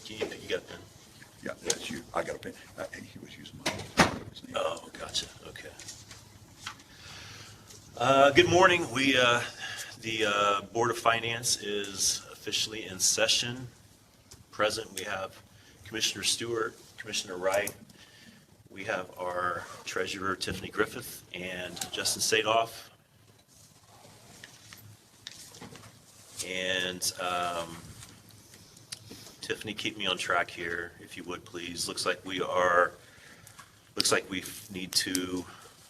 You got a pen? Yeah, that's you. I got a pen. He was using mine. His name. Oh, gotcha, okay. Good morning. The Board of Finance is officially in session. Present, we have Commissioner Stewart, Commissioner Wright. We have our Treasurer, Tiffany Griffith, and Justin Sadoff. And Tiffany, keep me on track here, if you would, please. Looks like we need to,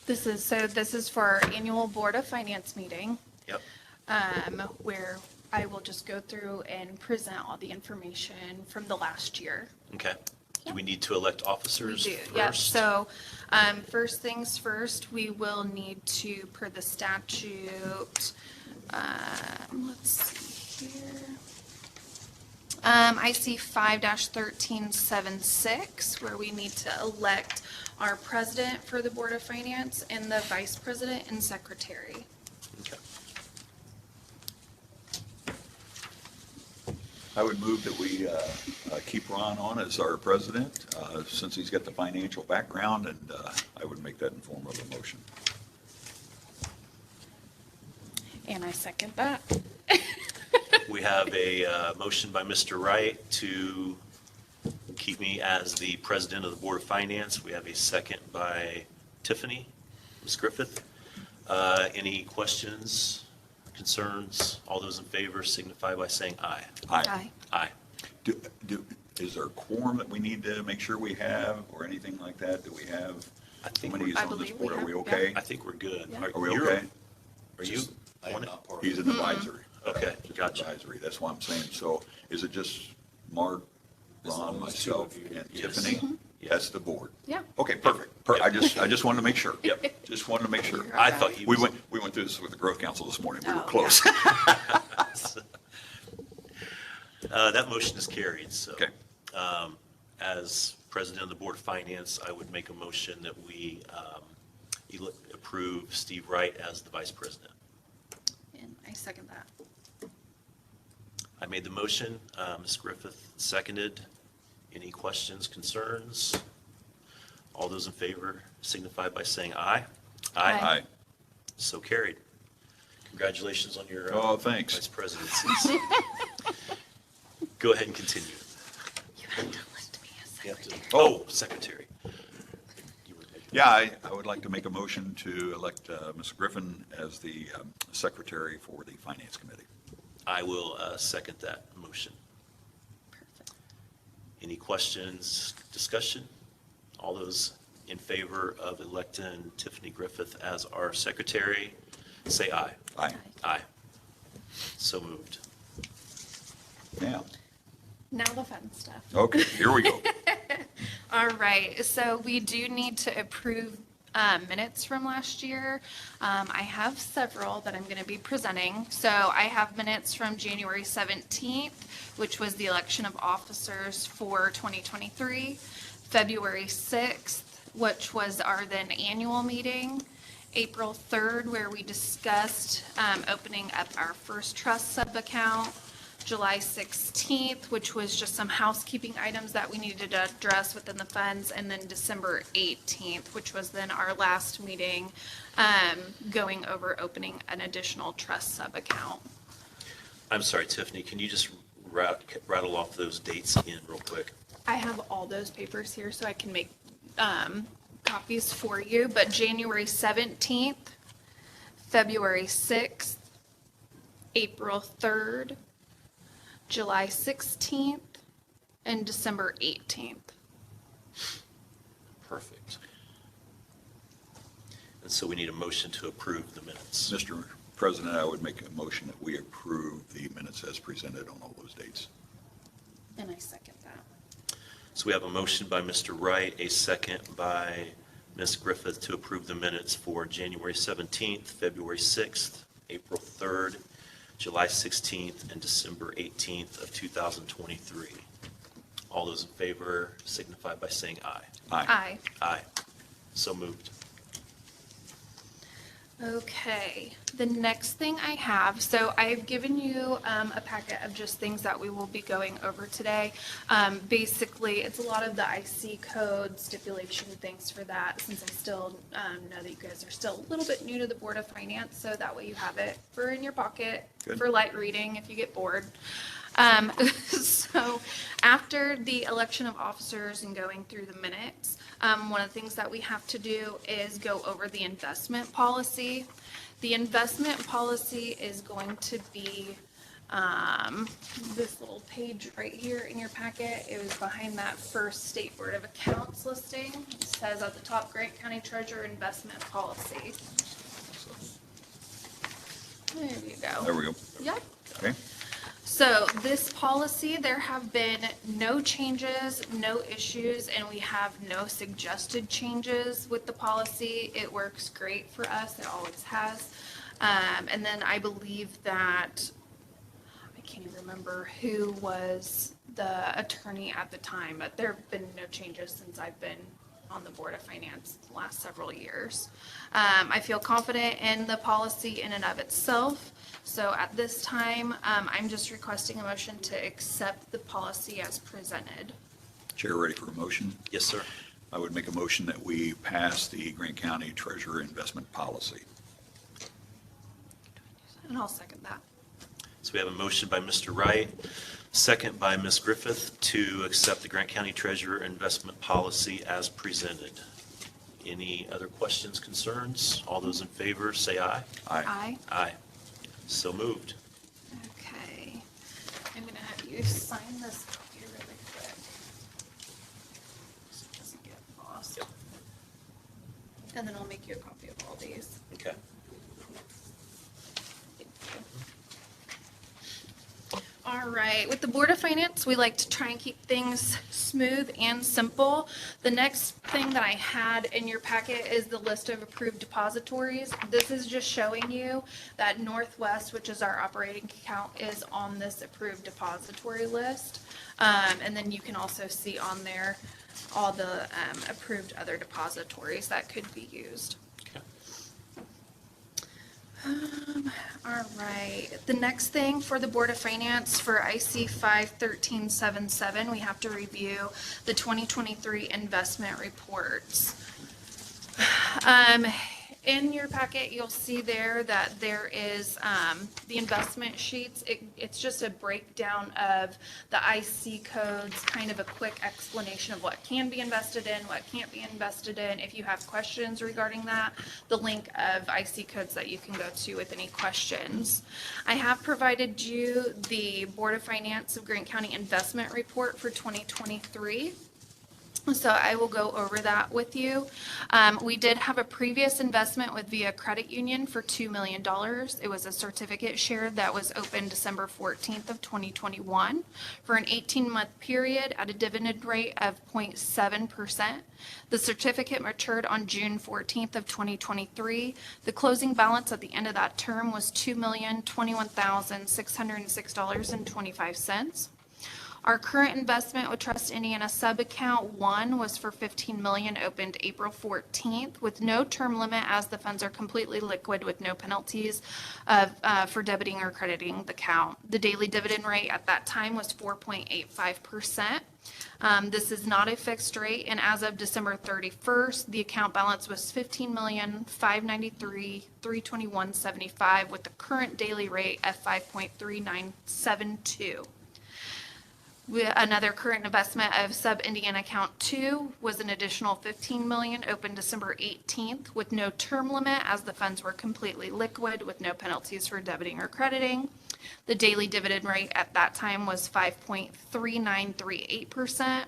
This is for our annual Board of Finance meeting, yep, where I will just go through and present all the information from the last year. okay. Do we need to elect We officers do, first? yep. So, first things first, we will need to, per the statute, let's see here. I see 5-1376, where we need to elect our president for the Board of Finance and the vice president and secretary. Okay. I would move that we keep Ron on as our president, since he's got the financial background, and I would make that in form of a motion. And I second that. We have a motion by Mr. Wright to keep me as the president of the Board of Finance. We have a second by Tiffany, Ms. Griffith. Any questions, concerns? All those in favor signify by saying aye. Aye. Aye. Is there a quorum that we need to make sure we have, or anything like that? Do we have? I think Somebody is I on this believe we board. Are have, we yeah. okay? I think we're good. Yeah. Are we You're- okay? Are you? I am on it? not part of He's it. an advisory. Okay, Just gotcha. Advisory, that's what I'm saying. So is it just Mark, As Ron, long as two myself, of you. and Yes. Tiffany? That's the board. Yeah. Okay, perfect. I just wanted to make sure. Yep. Just wanted to make sure. I thought he We was. went through this with the Growth Council this morning. We were Oh, close. That motion is carried, so. Okay. As president of the Board of Finance, I would make a motion that we approve Steve Wright as the vice president. And I second that. I made the motion, Ms. Griffith seconded. Any questions, concerns? All those in favor signify by saying aye. Aye. Aye. So carried. Congratulations on your Oh, thanks. vice presidencies. Go ahead and continue. You have to elect me as You have to- secretary. Oh, secretary. You were making- Yeah, I would like to make a motion to elect Ms. Griffin as the secretary for the Finance Committee. I will second that motion. Perfect. Any questions, discussion? All those in favor of electing Tiffany Griffith as our secretary, say aye. Aye. Aye. So moved. Now, Now the fun stuff. okay, here we go. All right, so we do need to approve minutes from last year. I have several that I'm going to be presenting. So I have minutes from January 17th, which was the election of officers for 2023. February 6th, which was our then annual meeting. April 3rd, where we discussed opening up our first trust sub-account. July 16th, which was just some housekeeping items that we needed to address within the funds, and then December 18th, which was then our last meeting, going over opening an additional trust sub-account. I'm sorry, Tiffany, can you just rattle off those dates again real quick? I have all those papers here, so I can make copies for you, but January 17th, February 6th, April 3rd, July 16th, and December 18th. Perfect. And so we need a motion to approve the minutes. Mr. President, I would make a motion that we approve the minutes as presented on all those dates. And I second that. So we have a motion by Mr. Wright, a second by Ms. Griffith to approve the minutes for January 17th, February 6th, April 3rd, July 16th, and December 18th of 2023. All those in favor signify by saying aye. Aye. Aye. So moved. Okay, the next thing I have, so I've given you a packet of just things that we will be going over today. Basically, it's a lot of the IC code stipulation things for that, since I still know that you guys are still a little bit new to the Board of Finance, so that way you have it for in your pocket Good. for light reading if you get bored. So after the election of officers and going through the minutes, one of the things that we have to do is go over the investment policy. The investment policy is going to be this little page right here in your packet. It was behind that first State Board of Accounts listing. It says at the top, Grant County Treasurer Investment Policy. There you go. There we go. Yep. Okay. So this policy, there have been no changes, no issues, and we have no suggested changes with the policy. It works great for us. It always has. And then I believe that, I can't even remember who was the attorney at the time, but there have been no changes since I've been on the Board of Finance the last several years. I feel confident in the policy in and of itself. So at this time, I'm just requesting a motion to accept the policy as presented. Chair, ready for a motion? Yes, sir. I would make a motion that we pass the Grant County Treasurer Investment Policy. And I'll second that. So we have a motion by Mr. Wright, second by Ms. Griffith to accept the Grant County Treasurer Investment Policy as presented. Any other questions, concerns? All those in favor, say aye. Aye. Aye. So moved. Okay. I'm going to have you sign this copy really quick, so it doesn't get lost. Yep. And then I'll make you a copy of all these. Okay. Thank you. All right, with the Board of Finance, we like to try and keep things smooth and simple. The next thing that I had in your packet is the list of approved depositories. This is just showing you that Northwest, which is our operating account, is on this approved depository list. And then you can also see on there all the approved other depositories that could be used. Okay. All right, the next thing for the Board of Finance for IC 51377, we have to review the 2023 investment reports. In your packet, you'll see there that there is the investment sheets. It's just a breakdown of the IC codes, kind of a quick explanation of what can be invested in, what can't be invested in. If you have questions regarding that, the link of IC codes that you can go to with any questions. I have provided you the Board of Finance of Grant County Investment Report for 2023. So I will go over that with you. We did have a previous investment with Via Credit Union for $2 million. It was a certificate share that was opened December 14th of 2021 for an 18-month period at a dividend rate of 0.7%. The certificate matured on June 14th of 2023. The closing balance at the end of that term was $2,021,606.25. Our current investment with Trust Indiana sub-account 1 was for $15 million, opened April 14th with no term limit, as the funds are completely liquid with no penalties for debiting or crediting the account. The daily dividend rate at that time was 4.85%. This is not a fixed rate, and as of December 31st, the account balance was $15,593,321.75 with the current daily rate of 5.3972. Another current investment of sub-Indiana account 2 was an additional $15 million, opened December 18th with no term limit, as the funds were completely liquid with no penalties for debiting or crediting. The daily dividend rate at that time was 5.3938%.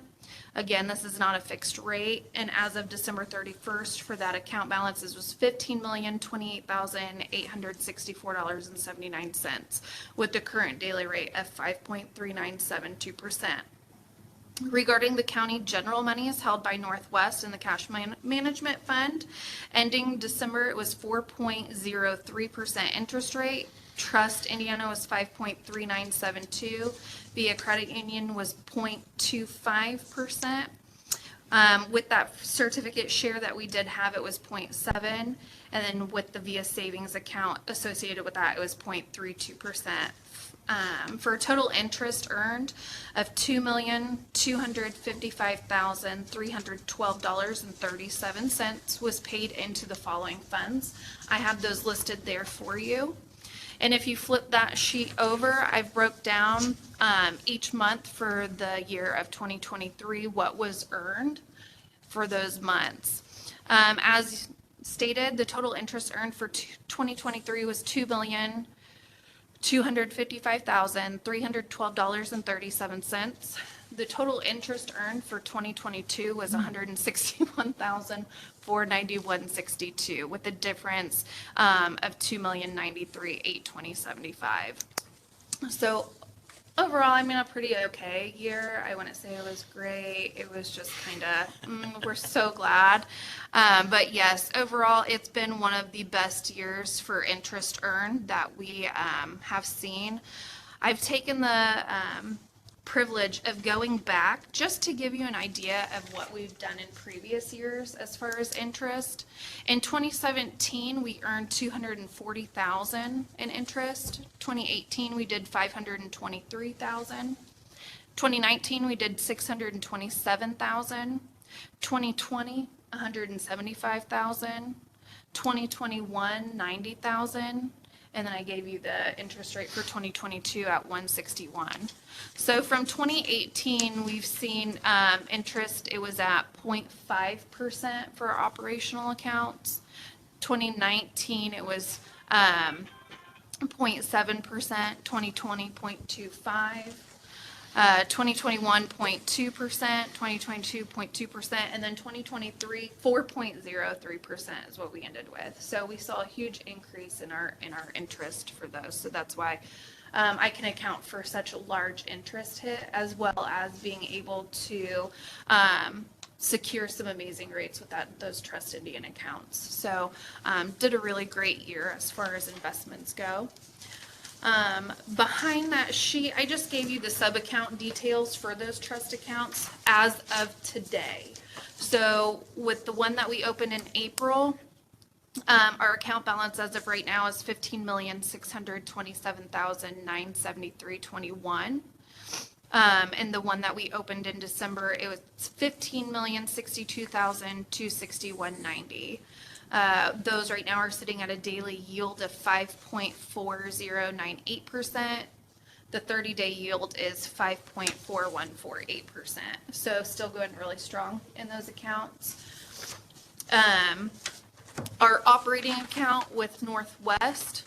Again, this is not a fixed rate, and as of December 31st, for that account balance, this was $15,028,864.79, with the current daily rate of 5.3972%. Regarding the county general monies held by Northwest in the cash management fund, ending December, it was 4.03% interest rate. Trust Indiana was 5.3972. Via Credit Union was 0.25%. With that certificate share that we did have, it was 0.7, and then with the VIA savings account associated with that, it was 0.32%. For a total interest earned of $2,255,312.37 was paid into the following funds. I have those listed there for you. And if you flip that sheet over, I've broke down each month for the year of 2023 what was earned for those months. As stated, the total interest earned for 2023 was $2,255,312.37. The total interest earned for 2022 was $161,491.62, with a difference of $2,093,820.75. So overall, I mean, a pretty okay year. I wouldn't say it was great. It was just kind of, we're so glad. But yes, overall, it's been one of the best years for interest earned that we have seen. I've taken the privilege of going back just to give you an idea of what we've done in previous years as far as interest. In 2017, we earned $240,000 in interest. 2018, we did $523,000. 2019, we did $627,000. 2020, $175,000. 2021, $90,000. And then I gave you the interest rate for 2022 at 161. So from 2018, we've seen interest, it was at 0.5% for our operational accounts. 2019, it was 0.7%, 2020, 0.25%. 2021, 0.2%, 2022, 0.2%, and then 2023, 4.03% is what we ended with. So we saw a huge increase in our interest for those. So that's why I can account for such a large interest hit, as well as being able to secure some amazing rates with those Trust Indian accounts. So did a really great year as far as investments go. Behind that sheet, I just gave you the sub-account details for those trust accounts as of today. So with the one that we opened in April, our account balance as of right now is $15,627,973.21. And the one that we opened in December, it was $15,062,261.90. Those right now are sitting at a daily yield of 5.4098%. The 30-day yield is 5.4148%. So still going really strong in those accounts. Our operating account with Northwest,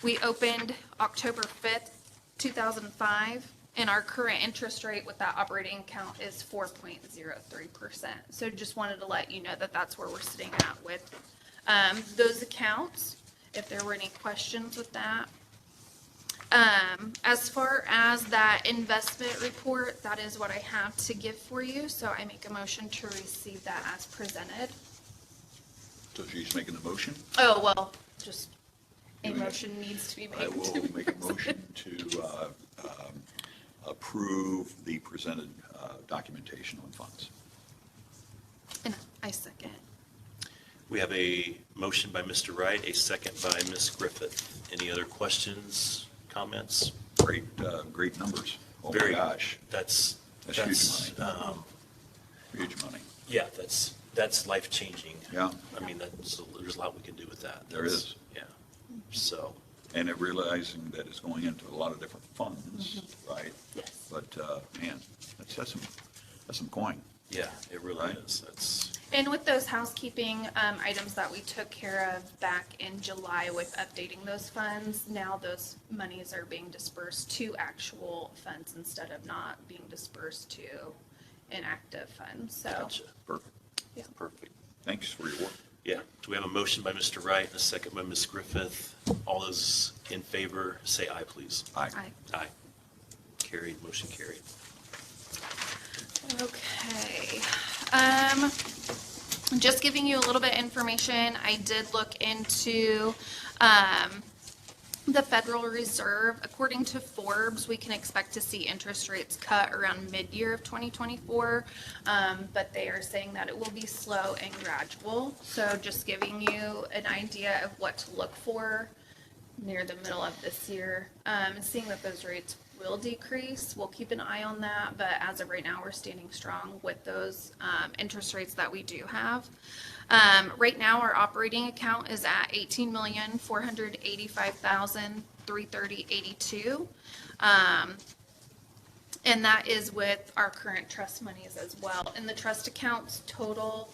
we opened October 5th, 2005. And our current interest rate with that operating account is 4.03%. So just wanted to let you know that that's where we're sitting at with those accounts, if there were any questions with that. As far as that investment report, that is what I have to give for you. So I make a motion to receive that as presented. So she's making the motion? Oh, well, just a motion needs to be made. I will make a motion to approve the presented documentation on funds. And I second. We have a motion by Mr. Wright, a second by Ms. Griffith. Any other questions, comments? Great numbers. Oh Very- my gosh, That's huge money. Huge money. Yeah, that's life-changing. Yeah. I mean, there's a lot we can do with that. There is. Yeah, so, And it realizing that it's going into a lot of different funds, right? Yes. But, man, that's some coin. yeah, it really Right. is. That's, And with those housekeeping items that we took care of back in July with updating those funds, now those monies are being dispersed to actual funds instead of not being dispersed to inactive funds. So, gotcha. Perfect. yeah. Perfect. Thanks for your work. Yeah, do we have a motion by Mr. Wright and a second by Ms. Griffith? All those in favor, say aye, please. Aye. Aye. Aye. Carried, motion carried. Okay. Just giving you a little bit of information, I did look into The Federal Reserve, according to Forbes, we can expect to see interest rates cut around mid-year of 2024, but they are saying that it will be slow and gradual. So just giving you an idea of what to look for near the middle of this year, and seeing that those rates will decrease. We'll keep an eye on that, but as of right now, we're standing strong with those interest rates that we do have. Right now, our operating account is at $18,485,330.82. And that is with our current trust monies as well. And the trust accounts total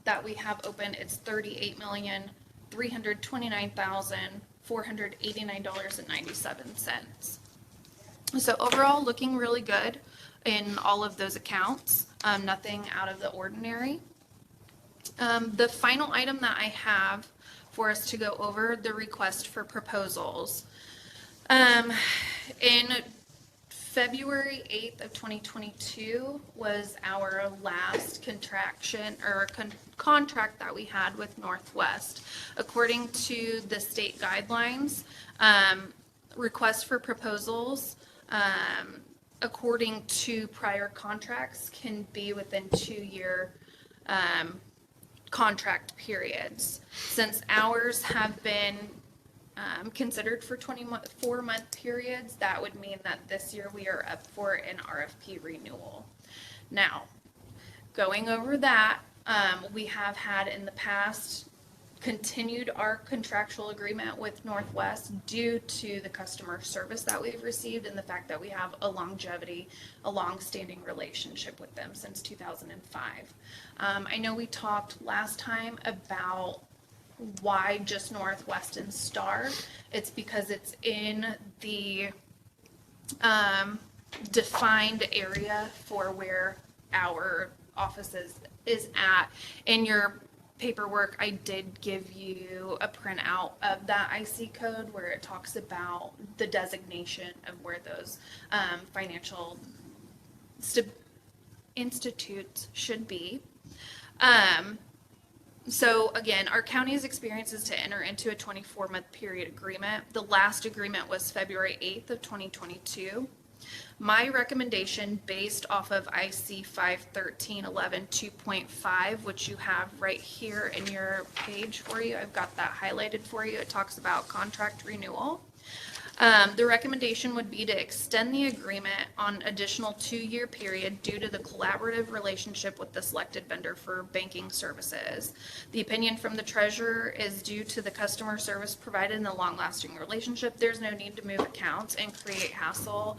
that we have open, it's $38,329,489.97. So overall, looking really good in all of those accounts. Nothing out of the ordinary. The final item that I have for us to go over, the request for proposals. In February 8th of 2022 was our last contract that we had with Northwest. According to the state guidelines, requests for proposals, according to prior contracts, can be within 2-year contract periods. Since ours have been considered for 24-month periods, that would mean that this year we are up for an RFP renewal. Now, going over that, we have had in the past continued our contractual agreement with Northwest due to the customer service that we've received and the fact that we have a long-standing relationship with them since 2005. I know we talked last time about why just Northwest and Star. It's because it's in the defined area for where our office is at. In your paperwork, I did give you a printout of that IC code where it talks about the designation of where those financial institutes should be. So again, our county's experience is to enter into a 24-month period agreement. The last agreement was February 8th of 2022. My recommendation, based off of IC 51311 2.5, which you have right here in your page for you, I've got that highlighted for you. It talks about contract renewal. The recommendation would be to extend the agreement on additional 2-year period due to the collaborative relationship with the selected vendor for banking services. The opinion from the treasurer is due to the customer service provided in the long-lasting relationship. There's no need to move accounts and create hassle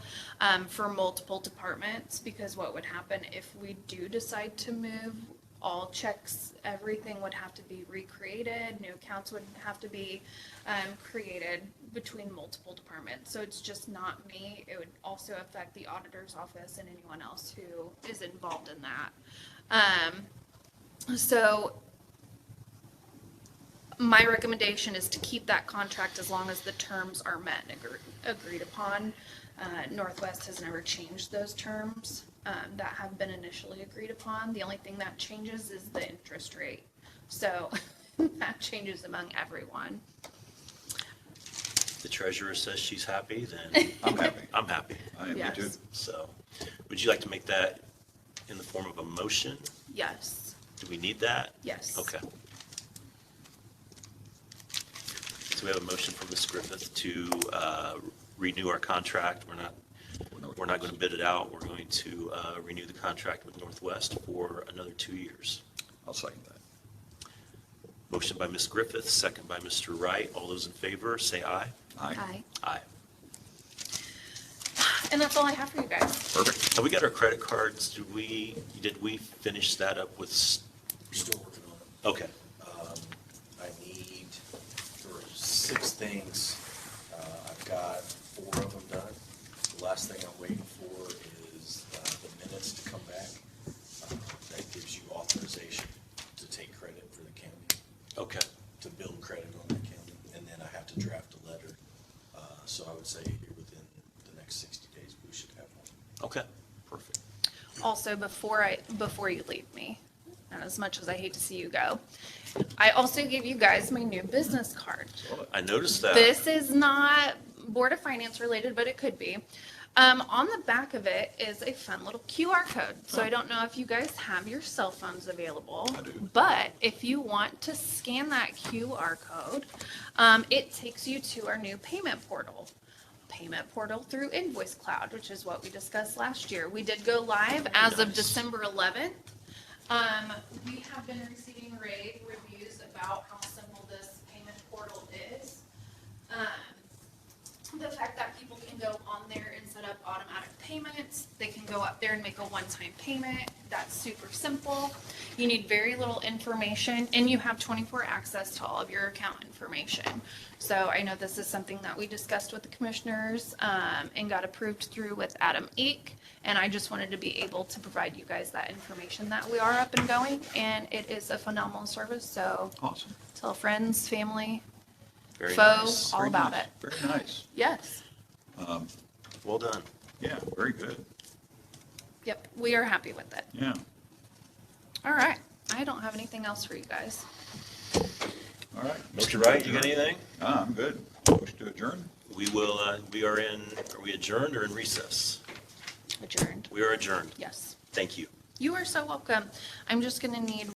for multiple departments, because what would happen if we do decide to move, all checks, everything would have to be recreated, new accounts would have to be created between multiple departments. So it's just not me. It would also affect the auditor's office and anyone else who is involved in that. So my recommendation is to keep that contract as long as the terms are met and agreed upon. Northwest has never changed those terms that have been initially agreed upon. The only thing that changes is the interest rate. So that changes among everyone. The treasurer says she's happy, then I'm happy. I'm happy. I am Yes. too. So, would you like to make that in the form of a motion? Yes, Do we need that? yes. Okay. So we have a motion from Ms. Griffith to renew our contract. We're not going to bid it out. We're going to renew the contract with Northwest for another 2 years. I'll second that. Motion by Ms. Griffith, second by Mr. Wright. All those in favor, say aye. Aye. Aye. Aye. And that's all I have for you guys. Perfect. Have we got our credit cards? Did we finish that up with, We're still working on it. okay, I need, there are 6 things. I've got 4 of them done. The last thing I'm waiting for is the minutes to come back. That gives you authorization to take credit for the county, okay. to build credit on the county. And then I have to draft a letter. So I would say here within the next 60 days, we should have one. Okay, perfect. Also, before you leave me, and as much as I hate to see you go. I also gave you guys my new business card. I noticed that. This is not Board of Finance related, but it could be. On the back of it is a fun little QR code. So I don't know if you guys have your cell phones available. I do. But if you want to scan that QR code, it takes you to our new payment portal. Payment portal through Invoice Cloud, which is what we discussed last year. We did go live as of Nice. December 11th. We have been receiving rave reviews about how simple this payment portal is. The fact that people can go on there and set up automatic payments, they can go up there and make a one-time payment, that's super simple. You need very little information, and you have 24 access to all of your account information. So I know this is something that we discussed with the commissioners, and got approved through with Adam Eek, and I just wanted to be able to provide you guys that information that we are up and going, and it is a phenomenal service, so Awesome. tell friends, family, Very foe, nice. all Very about nice. it. Very nice. Yes. Well done. Yeah, very good. Yep, we are happy with it. Yeah. All right, I don't have anything else for you guys. All right. Mr. Wright, you got anything? I'm good. Motion to adjourn? We will, are we adjourned or in recess? Adjourned. We are adjourned. Yes. Thank you. You are so welcome. I'm just gonna need